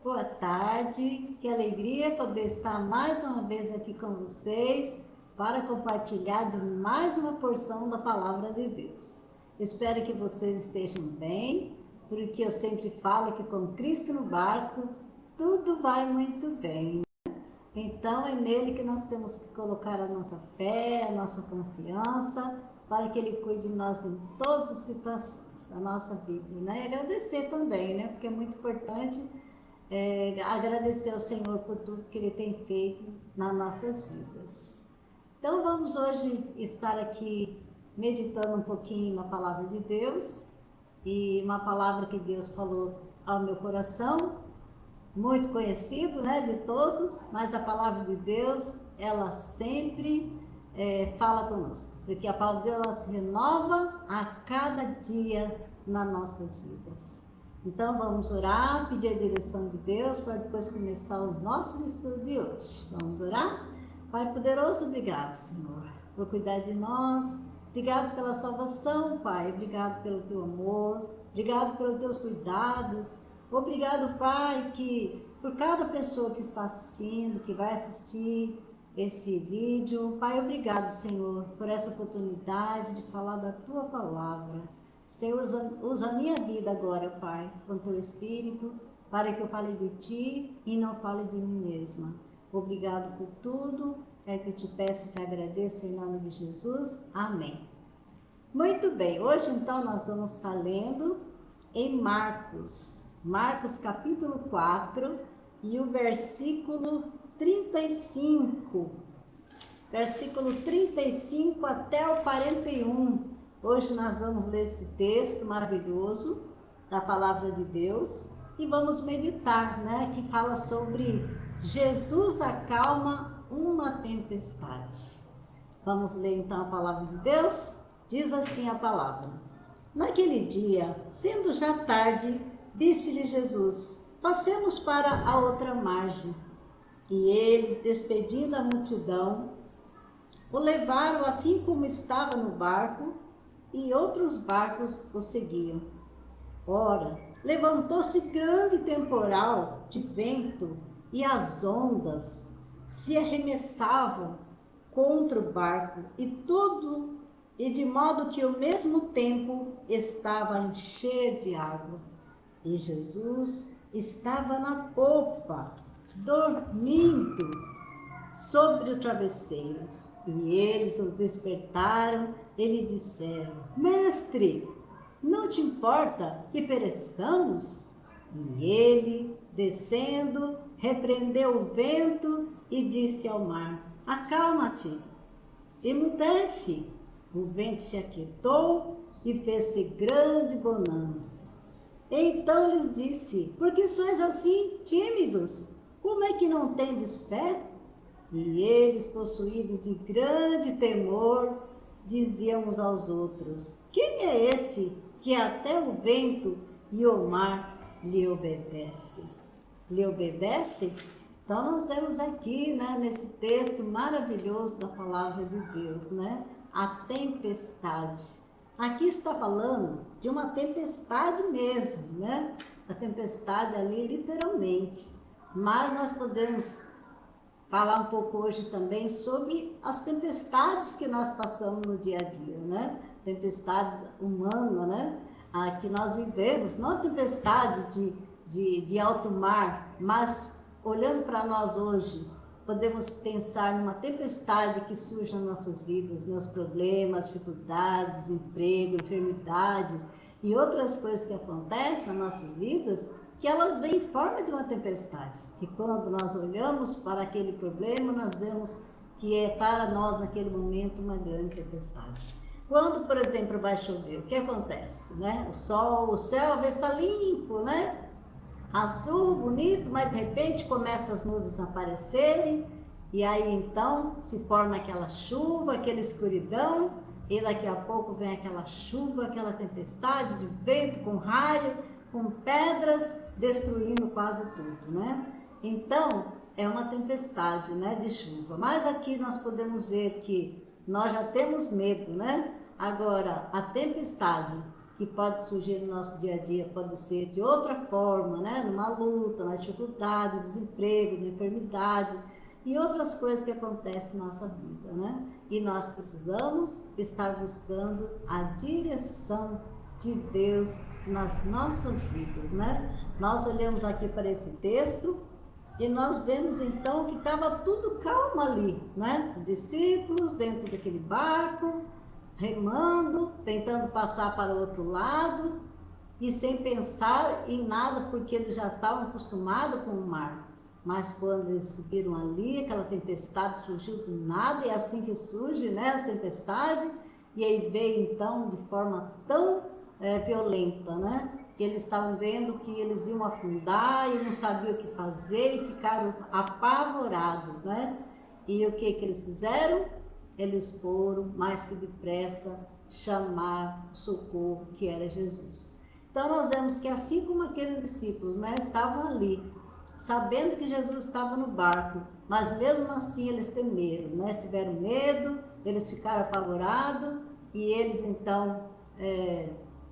Boa tarde, que alegria poder estar mais uma vez aqui com vocês para compartilhar de mais uma porção da Palavra de Deus. Espero que vocês estejam bem, porque eu sempre falo que com Cristo no barco tudo vai muito bem. Então é nele que nós temos que colocar a nossa fé, a nossa confiança, para que Ele cuide de nós em todas as situações da nossa vida, né? E agradecer também, né? Porque é muito importante agradecer ao Senhor por tudo que Ele tem feito nas nossas vidas. Então vamos hoje estar aqui meditando um pouquinho na Palavra de Deus, e uma palavra que Deus falou ao meu coração, muito conhecido, né, de todos, mas a Palavra de Deus, ela sempre fala conosco, porque a Palavra de Deus, ela se renova a cada dia nas nossas vidas. Então vamos orar, pedir a direção de Deus para depois começar o nosso estudo de hoje. Vamos orar? Pai poderoso, obrigado, Senhor, por cuidar de nós. Obrigado pela salvação, Pai. Obrigado pelo teu amor. Obrigado pelos teus cuidados. Obrigado, Pai, que por cada pessoa que está assistindo, que vai assistir esse vídeo. Pai, obrigado, Senhor, por essa oportunidade de falar da tua palavra. Senhor, usa a minha vida agora, Pai, com o teu Espírito, para que eu fale de ti e não fale de mim mesma. Obrigado por tudo, é que eu te peço e te agradeço em nome de Jesus. Amém. Muito bem, hoje então nós vamos estar lendo em Marcos capítulo 4 e o versículo 35. Versículo 35 até o 41. Hoje nós vamos ler esse texto maravilhoso da Palavra de Deus e vamos meditar, né? Que fala sobre Jesus acalma uma tempestade. Vamos ler então a Palavra de Deus? Diz assim a palavra: Naquele dia, sendo já tarde, disse-lhe Jesus: Passemos para a outra margem. E eles, despedindo a multidão, o levaram assim como estava no barco, e outros barcos o seguiam. Ora, levantou-se grande temporal de vento, e as ondas se arremessavam contra o barco, e de modo que ao mesmo tempo estava a encher de água. E Jesus estava na popa, dormindo sobre o travesseiro. E eles o despertaram e lhe disseram: Mestre, não te importa que pereçamos? E ele, descendo, repreendeu o vento e disse ao mar: Acalma-te, emudece. O vento se aquietou e fez-se grande bonança. Então lhes disse: Por que sois assim tímidos? Como é que não tendes fé? E eles, possuídos de grande temor, diziam uns aos outros: Quem é este que até o vento e o mar lhe obedece? Lhe obedece? Então nós vemos aqui, né, nesse texto maravilhoso da Palavra de Deus, né, a tempestade. Aqui está falando de uma tempestade mesmo, né? A tempestade ali literalmente. Mas nós podemos falar um pouco hoje também sobre as tempestades que nós passamos no dia a dia, né? Tempestade humana, né? A que nós vivemos, não a tempestade de alto mar, mas olhando para nós hoje, podemos pensar numa tempestade que surge nas nossas vidas, né? Os problemas, dificuldades, desemprego, enfermidade e outras coisas que acontecem nas nossas vidas, que elas vêm em forma de uma tempestade, que quando nós olhamos para aquele problema, nós vemos que é para nós naquele momento uma grande tempestade. Quando, por exemplo, vai chover, o que acontece, né? O céu às vezes está limpo, né? Azul, bonito, mas de repente começam as nuvens a aparecerem, e aí então se forma aquela chuva, aquela escuridão, e daqui a pouco vem aquela chuva, aquela tempestade de vento com raio, com pedras, destruindo quase tudo, né? Então, é uma tempestade, né, de chuva. Mas aqui nós podemos ver que nós já temos medo, né? Agora, a tempestade que pode surgir no nosso dia a dia, pode ser de outra forma, né? Numa luta, na dificuldade, desemprego, na enfermidade e outras coisas que acontecem na nossa vida, né? E nós precisamos estar buscando a direção de Deus nas nossas vidas, né? Nós olhamos aqui para esse texto e nós vemos então que estava tudo calmo ali, né? Os discípulos dentro daquele barco, remando, tentando passar para o outro lado e sem pensar em nada, porque eles já estavam acostumados com o mar. Mas quando eles viram ali, aquela tempestade surgiu do nada, e é assim que surge, né, a tempestade, e aí veio então de forma tão violenta, né? Que eles estavam vendo que eles iam afundar e não sabiam o que fazer e ficaram apavorados, né? E o que eles fizeram? Eles foram mais que depressa chamar o socorro, que era Jesus. Então nós vemos que assim como aqueles discípulos, né, estavam ali, sabendo que Jesus estava no barco, mas mesmo assim eles temeram, né? Tiveram medo, eles ficaram apavorados e eles então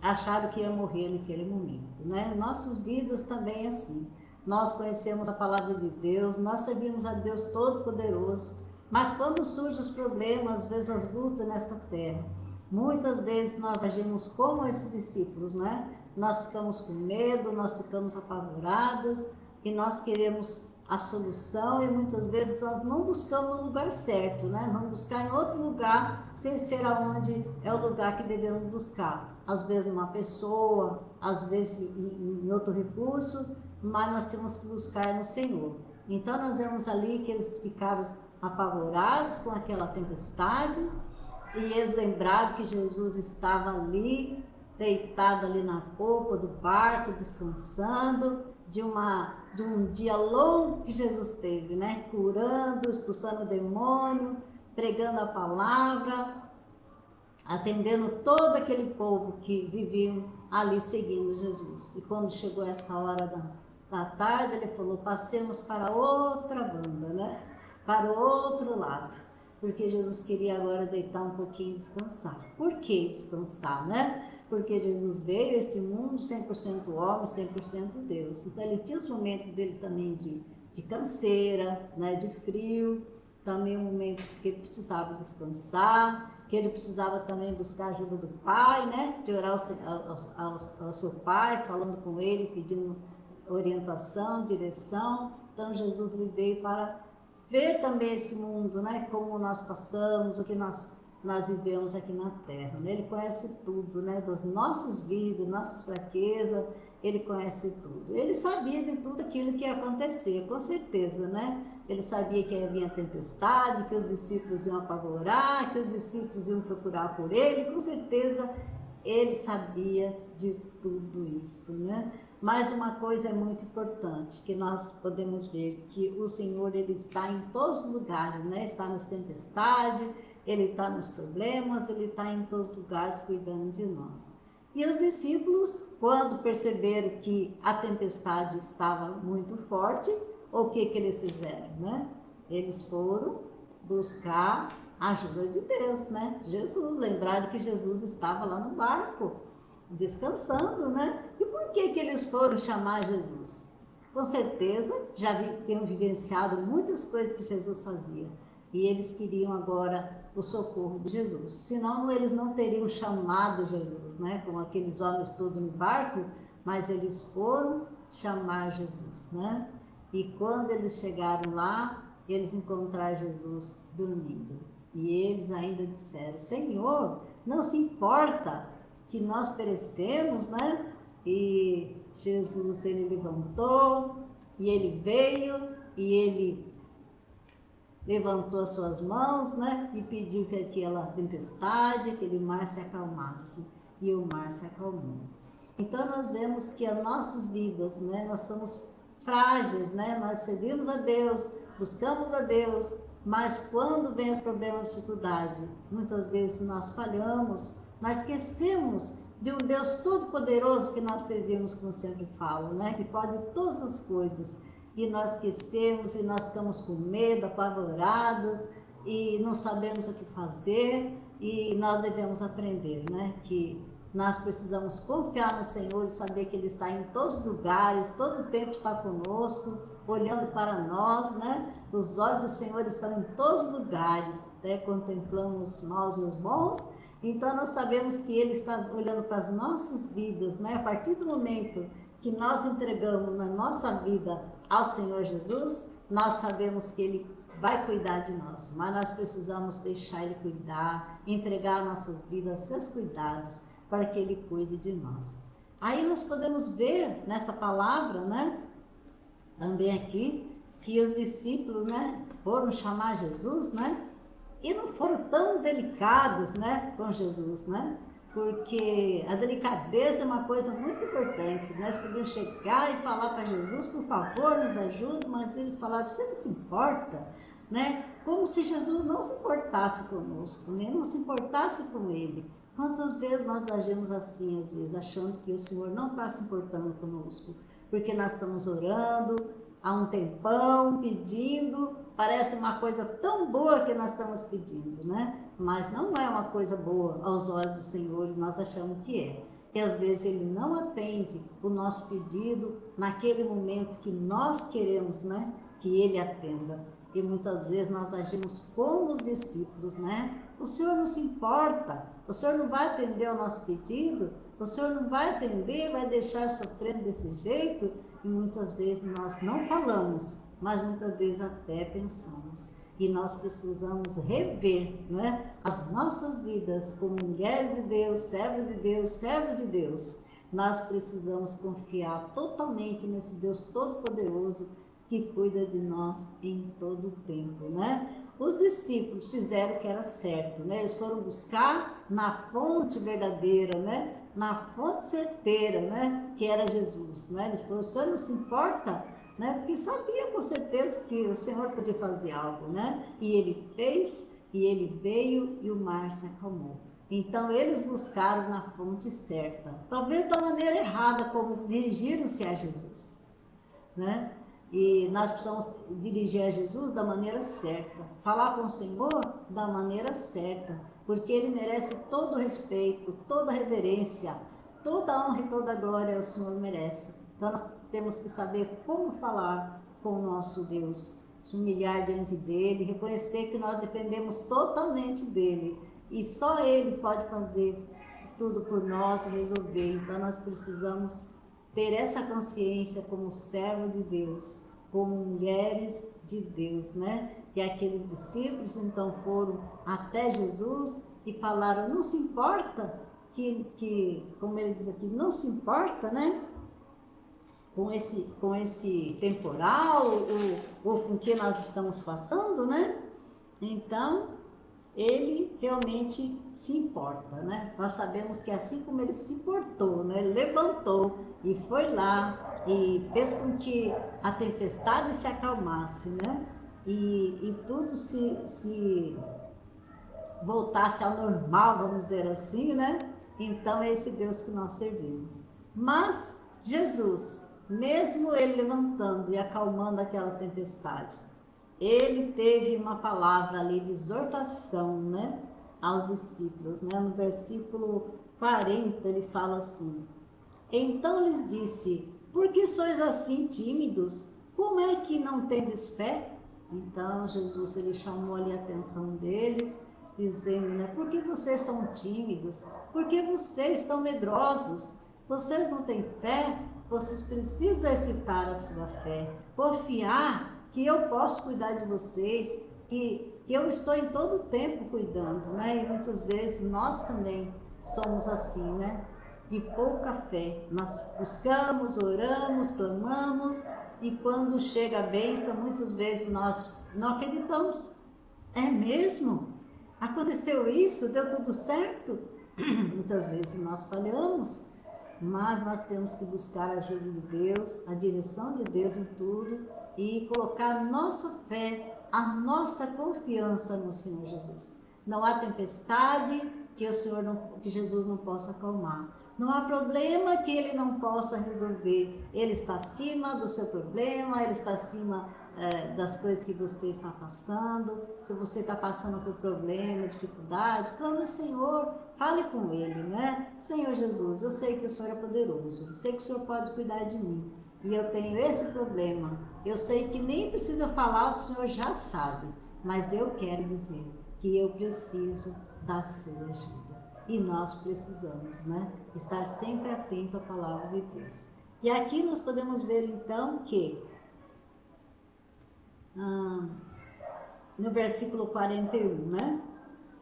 acharam que ia morrer naquele momento, né? Nossas vidas também é assim. Nós conhecemos a palavra de Deus, nós servimos a Deus Todo-Poderoso, mas quando surgem os problemas, às vezes as lutas nesta terra, muitas vezes nós agimos como esses discípulos, né? Nós ficamos com medo, nós ficamos apavorados e nós queremos a solução e muitas vezes nós não buscamos no lugar certo, né? Vamos buscar em outro lugar sem ser aonde é o lugar que devemos buscar. Às vezes numa pessoa, às vezes em outro recurso, mas nós temos que buscar no Senhor. Então nós vemos ali que eles ficaram apavorados com aquela tempestade e eles lembraram que Jesus estava ali, deitado ali na polpa do barco, descansando de um dia longo que Jesus teve, né? Curando, expulsando o demônio, pregando a palavra, atendendo todo aquele povo que viviam ali seguindo Jesus. E quando chegou essa hora da tarde, ele falou: passemos para outra banda, né? Para o outro lado, porque Jesus queria agora deitar um pouquinho e descansar. Por que descansar, né? Porque Jesus veio a este mundo 100% homem, 100% Deus. Então ele tinha os momentos dele também de canseira, né? De frio, também um momento que ele precisava descansar, que ele precisava também buscar a ajuda do pai, né? De orar ao seu pai, falando com ele, pedindo orientação, direção. Então Jesus veio para ver também esse mundo, né? Como nós passamos, o que nós vivemos aqui na Terra, né? Ele conhece tudo, né? Das nossas vidas, nossas fraquezas, ele conhece tudo. Ele sabia de tudo aquilo que ia acontecer, com certeza, né? Ele sabia que ia vir a tempestade, que os discípulos iam apavorar, que os discípulos iam procurar por ele, com certeza ele sabia de tudo isso, né? Mas uma coisa é muito importante, que nós podemos ver que o Senhor, ele está em todos os lugares, né? Está nas tempestades, ele está nos problemas, ele está em todos os lugares cuidando de nós. E os discípulos, quando perceberam que a tempestade estava muito forte, o que eles fizeram, né? Eles foram buscar a ajuda de Deus, né? Jesus, lembraram que Jesus estava lá no barco, descansando, né? E por que eles foram chamar Jesus? Com certeza já tinham vivenciado muitas coisas que Jesus fazia e eles queriam agora o socorro de Jesus. Senão eles não teriam chamado Jesus, né? Como aqueles homens todos no barco, mas eles foram chamar Jesus, né? E quando eles chegaram lá, eles encontraram Jesus dormindo. E eles ainda disseram: Senhor, não se importa que nós perecemos, né? E Jesus, ele levantou, e ele veio, e ele levantou as suas mãos, né? E pediu que aquela tempestade, aquele mar se acalmasse. E o mar se acalmou. Então nós vemos que as nossas vidas, né? Nós somos frágeis, né? Nós servimos a Deus, buscamos a Deus, mas quando vem os problemas, dificuldade, muitas vezes nós falhamos, nós esquecemos de um Deus todo-poderoso que nós servimos, como sempre falo, né? Que pode todas as coisas. E nós esquecemos e nós ficamos com medo, apavorados e não sabemos o que fazer. E nós devemos aprender, né? Que Nós precisamos confiar no Senhor e saber que Ele está em todos os lugares, todo o tempo está conosco, olhando para nós, né? Os olhos do Senhor estão em todos os lugares, né? Contemplamos os maus e os bons, então nós sabemos que Ele está olhando para as nossas vidas, né? A partir do momento que nós entregamos na nossa vida ao Senhor Jesus, nós sabemos que Ele vai cuidar de nós, mas nós precisamos deixar Ele cuidar, entregar nossas vidas aos seus cuidados, para que Ele cuide de nós. Aí nós podemos ver nessa palavra, né, também aqui, que os discípulos, né, foram chamar Jesus, né, e não foram tão delicados, né, com Jesus, né, porque a delicadeza é uma coisa muito importante. Nós podemos chegar e falar para Jesus, por favor, nos ajude, mas eles falaram, você não se importa, né, como se Jesus não se importasse conosco, nem não se importasse com Ele. Quantas vezes nós agimos assim, às vezes, achando que o Senhor não está se importando conosco, porque nós estamos orando há um tempão, pedindo, parece uma coisa tão boa que nós estamos pedindo, né? Mas não é uma coisa boa aos olhos do Senhor, nós achamos que é. E às vezes Ele não atende o nosso pedido naquele momento que nós queremos, né? Que Ele atenda. E muitas vezes nós agimos como os discípulos, né? O Senhor não se importa, o Senhor não vai atender ao nosso pedido, o Senhor não vai atender, vai deixar sofrendo desse jeito. E muitas vezes nós não falamos, mas muitas vezes até pensamos. E nós precisamos rever, né, as nossas vidas como mulheres de Deus, servos de Deus, servos de Deus. Nós precisamos confiar totalmente nesse Deus Todo-Poderoso que cuida de nós em todo o tempo, né? Os discípulos fizeram o que era certo, né? Eles foram buscar na fonte verdadeira, né? Na fonte certeira, né? Que era Jesus, né? Eles falaram, o Senhor não se importa, né? Porque sabia com certeza que o Senhor podia fazer algo, né? E Ele fez, e Ele veio e o mar se acalmou. Então eles buscaram na fonte certa, talvez da maneira errada como dirigiram-se a Jesus, né? E nós precisamos dirigir a Jesus da maneira certa, falar com o Senhor da maneira certa, porque Ele merece todo o respeito, toda a reverência, toda a honra e toda a glória o Senhor merece. Então nós temos que saber como falar com o nosso Deus, se humilhar diante dEle, reconhecer que nós dependemos totalmente dEle e só Ele pode fazer tudo por nós, resolver. Então nós precisamos ter essa consciência como servos de Deus, como mulheres de Deus, né? E aqueles discípulos então foram até Jesus e falaram, não se importa como ele diz aqui, não se importa, né? Com esse temporal ou com o que nós estamos passando, né? Então, ele realmente se importa, né? Nós sabemos que assim como ele se importou, né? Ele levantou e foi lá e fez com que a tempestade se acalmasse, né? E tudo se voltasse ao normal, vamos dizer assim, né? Então é esse Deus que nós servimos. Mas Jesus, mesmo ele levantando e acalmando aquela tempestade, ele teve uma palavra ali de exortação, né, aos discípulos, né? No versículo 40 ele fala assim, então lhes disse, por que sois assim tímidos? Como é que não tendes fé? Então Jesus ele chamou ali a atenção deles, dizendo, né, por que vocês são tímidos? Por que vocês estão medrosos? Vocês não têm fé? Vocês precisam exercitar a sua fé, confiar que eu posso cuidar de vocês, que eu estou em todo o tempo cuidando, né? E muitas vezes nós também somos assim, né? De pouca fé. Nós buscamos, oramos, clamamos e quando chega a bênção, muitas vezes nós não acreditamos. É mesmo? Aconteceu isso? Deu tudo certo? Muitas vezes nós falhamos, mas nós temos que buscar a ajuda de Deus, a direção de Deus em tudo e colocar nossa fé, a nossa confiança no Senhor Jesus. Não há tempestade que Jesus não possa acalmar. Não há problema que Ele não possa resolver. Ele está acima do seu problema, Ele está acima das coisas que você está passando. Se você está passando por problema, dificuldade, clame ao Senhor, fale com ele, né? Senhor Jesus, eu sei que o Senhor é poderoso, sei que o Senhor pode cuidar de mim e eu tenho esse problema. Eu sei que nem precisa falar, o Senhor já sabe, mas eu quero dizer que eu preciso da sua ajuda. E nós precisamos, né? Estar sempre atento à palavra de Deus. E aqui nós podemos ver então que no versículo 41, né?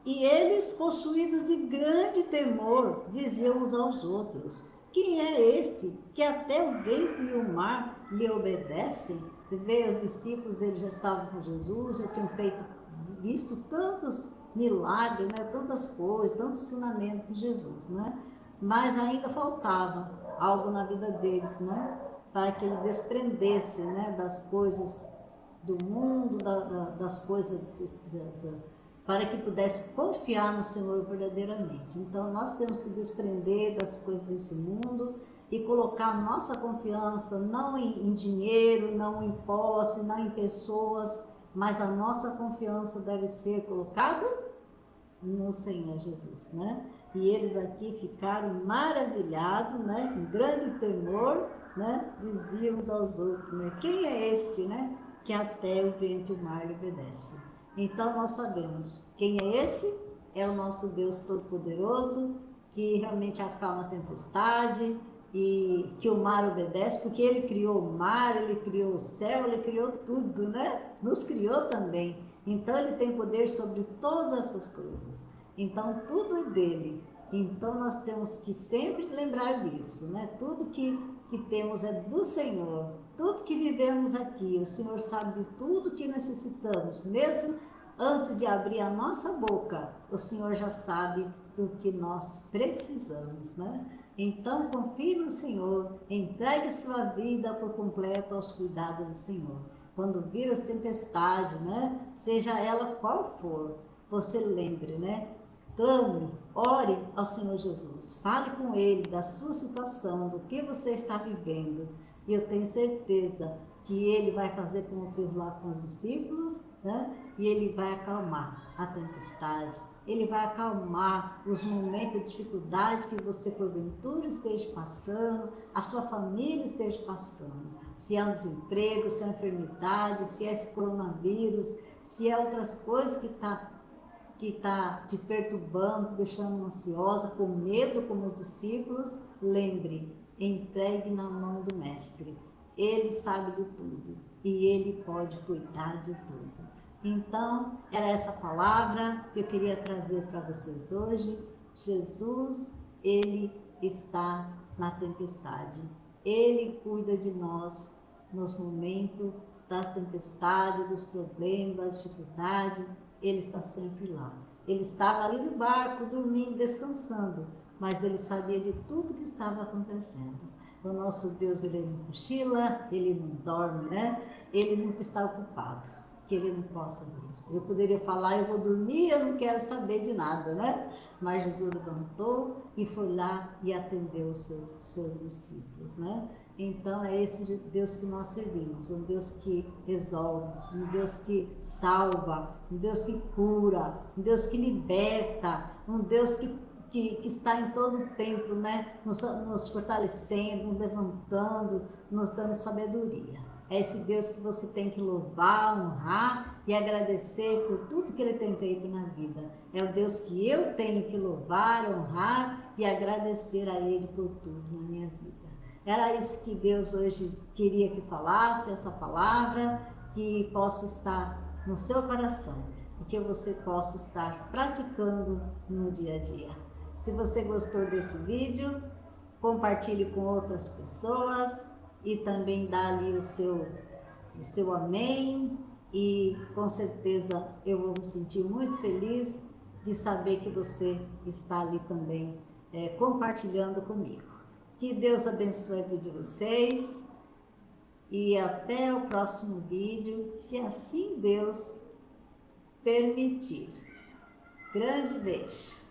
E eles, possuídos de grande temor, diziam uns aos outros: quem é este que até o vento e o mar lhe obedecem? Você vê, os discípulos, eles já estavam com Jesus, já tinham visto tantos milagres, né? Tantas coisas, tantos ensinamentos de Jesus, né? Mas ainda faltava algo na vida deles, né? Para que ele desprendesse, né? Das coisas do mundo, das coisas para que pudesse confiar no Senhor verdadeiramente. Então nós temos que desprender das coisas desse mundo e colocar nossa confiança não em dinheiro, não em posse, não em pessoas, mas a nossa confiança deve ser colocada no Senhor Jesus, né? E eles aqui ficaram maravilhados, né? Com grande temor, né? Diziam uns aos outros, né? Quem é este, né? Que até o vento e o mar lhe obedecem. Então nós sabemos quem é esse? É o nosso Deus Todo-Poderoso, que realmente acalma a tempestade e que o mar obedece, porque ele criou o mar, ele criou o céu, ele criou tudo, né? Nos criou também. Então ele tem poder sobre todas essas coisas. Então tudo é dele. Então nós temos que sempre lembrar disso, né? Tudo que temos é do Senhor. Tudo que vivemos aqui, o Senhor sabe de tudo que necessitamos. Mesmo antes de abrir a nossa boca, o Senhor já sabe do que nós precisamos, né? Então confie no Senhor, entregue sua vida por completo aos cuidados do Senhor. Quando vir as tempestades, né? Seja ela qual for, você lembre, né? Clame, ore ao Senhor Jesus, fale com Ele da sua situação, do que você está vivendo, e eu tenho certeza que Ele vai fazer como fez lá com os discípulos, né? E Ele vai acalmar a tempestade, Ele vai acalmar os momentos de dificuldade que você porventura esteja passando, a sua família esteja passando. Se é um desemprego, se é uma enfermidade, se é esse coronavírus, se é outras coisas que está te perturbando, deixando ansiosa, com medo como os discípulos, lembre, entregue na mão do Mestre. Ele sabe de tudo e Ele pode cuidar de tudo. Então, era essa palavra que eu queria trazer para vocês hoje. Jesus, Ele está na tempestade. Ele cuida de nós nos momentos das tempestades, dos problemas, das dificuldades. Ele está sempre lá. Ele estava ali no barco, dormindo, descansando, mas ele sabia de tudo que estava acontecendo. O nosso Deus, ele não cochila, ele não dorme, né? Ele nunca está ocupado, que ele não possa ver. Eu poderia falar, eu vou dormir, eu não quero saber de nada, né? Mas Jesus levantou e foi lá e atendeu os seus discípulos, né? Então é esse Deus que nós servimos, um Deus que resolve, um Deus que salva, um Deus que cura, um Deus que liberta, um Deus que está em todo o tempo, né? Nos fortalecendo, nos levantando, nos dando sabedoria. É esse Deus que você tem que louvar, honrar e agradecer por tudo que Ele tem feito na vida. É o Deus que eu tenho que louvar, honrar e agradecer a Ele por tudo na minha vida. Era isso que Deus hoje queria que falasse, essa palavra, que possa estar no seu coração e que você possa estar praticando no dia a dia. Se você gostou desse vídeo, compartilhe com outras pessoas e também dá ali o seu amém, e com certeza eu vou me sentir muito feliz de saber que você está ali também compartilhando comigo. Que Deus abençoe a vida de vocês e até o próximo vídeo, se assim Deus permitir. Grande beijo!